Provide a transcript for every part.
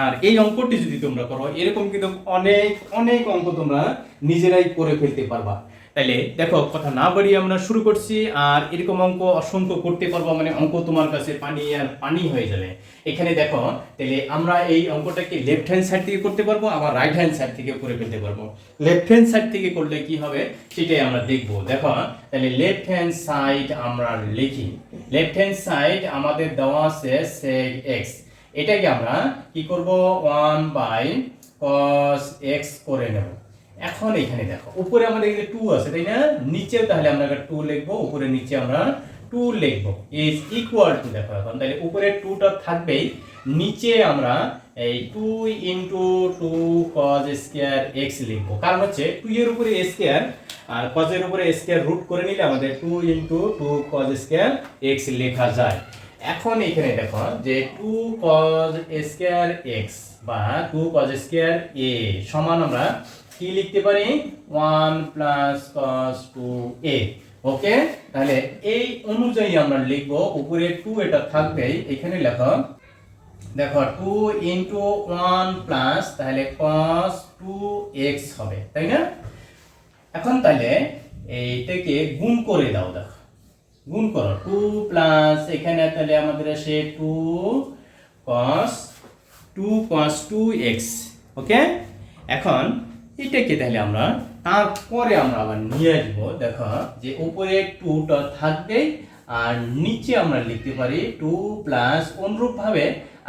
আর এই অঙ্কটি যদি তোমরা করো এরকম কিন্তু অনেক অনেক অঙ্ক তোমরা নিজেরাই করে ফেলতে পারবা। তাইলে দেখো কথা না বাড়িয়ে আমরা শুরু করছি। আর এরকম অঙ্ক অসংখ্য করতে পারবো, মানে অঙ্ক তোমার কাছে পানি আর পানি হয়ে যাবে। এখানে দেখো তাহলে আমরা এই অঙ্কটাকে লেফট হ্যান্ড সাইড থেকে করতে পারবো, আবার রাইট হ্যান্ড সাইড থেকে করে ফেলতে পারবো। লেফট হ্যান্ড সাইড থেকে করলে কি হবে সেটাই আমরা দেখবো। দেখো তাহলে লেফট হ্যান্ড সাইড আমরা লিখি। লেফট হ্যান্ড সাইড আমাদের দেওয়া আছে sec x, এটাকে আমরা কি করব 1/cos x করে নেব। এখন এখানে দেখো উপরে আমাদের এই যে 2 আছে তাই না, নিচেও তাহলে আমরা 2 লিখব, উপরে নিচে আমরা 2 লিখব ইজ ইকুয়াল টু। দেখো এখন তাহলে উপরে 2টা থাকবেই, নিচে আমরা এই 2 * 2 cos স্কয়ার x লিখব। কারণ হচ্ছে 2 এর উপরে স্কয়ার আর cos এর উপরে স্কয়ার রুট করে নিলে আমাদের 2 * 2 cos স্কয়ার x লেখা যায়। এখন এখানে দেখো যে 2 cos স্কয়ার x বা 2 cos স্কয়ার a সমান আমরা কি লিখতে পারি 1 + cos 2a। ওকে, তাহলে এই অনুযায়ী আমরা লিখব। উপরে 2 এটা থাকবেই, এখানে লেখো দেখো 2 * 1 প্লাস তাহলে cos 2x হবে তাই না। এখন তাহলে এইটাকে গুণ করে দাও, দেখো গুণ করো 2 প্লাস এখানে তাহলে আমাদের আসে 2 cos 2x। ওকে, এখন এটাকে তাহলে আমরা তারপরে আমরা আবার নিয়ে আসবো। দেখো যে উপরে 2টা থাকবে আর নিচে আমরা লিখতে পারি 2 প্লাস অনুরূপ ভাবে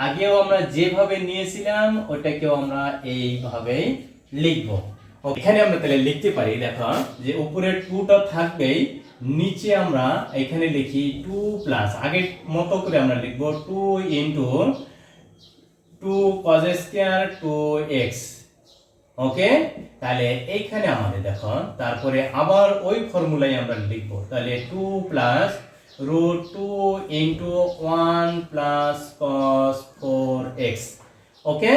আগেও আমরা যেভাবে নিয়েছিলাম ওটাকেও আমরা এইভাবে লিখবো। এখানে আমরা তাহলে লিখতে পারি দেখো যে উপরে 2টা থাকবেই, নিচে আমরা এখানে লিখি 2 প্লাস আগের মতো করে আমরা লিখবো 2 * 2 cos স্কয়ার 2x। ওকে, তাহলে এইখানে আমাদের দেখো তারপরে আবার ওই ফর্মুলাই আমরা লিখবো। তাহলে 2 প্লাস √2 * 1 প্লাস cos 4x। ওকে,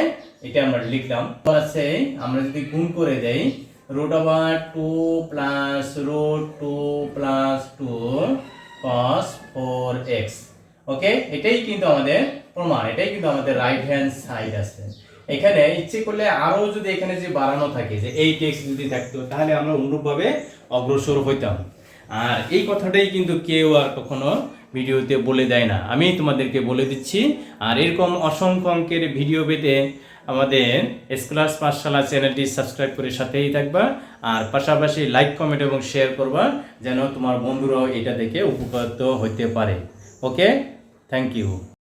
এটা আমরা লিখলাম। আছে আমরা যদি গুণ করে দেই √2 প্লাস √2 প্লাস 2 cos 4x। ওকে, এটাই কিন্তু আমাদের প্রমাণ, এটাই কিন্তু আমাদের রাইট হ্যান্ড সাইড আছে। এখানে ইচ্ছে করলে আরো যদি এখানে যে বাড়ানো থাকে যে 8x যদি থাকতো তাহলে আমরা অনুরূপভাবে অগ্রসর হইতাম। আর এই কথাটাই কিন্তু কেউ আর কখনো ভিডিওতে বলে দেয় না, আমি তোমাদেরকে বলে দিচ্ছি। আর এরকম অসংখ্য অঙ্কের ভিডিও পেতে আমাদের স্কলার্স পাঠশালা চ্যানেলটি সাবস্ক্রাইব করে সাথেই থাকবা। আর পাশাপাশি লাইক কমেন্ট এবং শেয়ার করবা যেন তোমার বন্ধুরাও এটা দেখে উপকৃত হতে পারে। ওকে, থ্যাংক ইউ।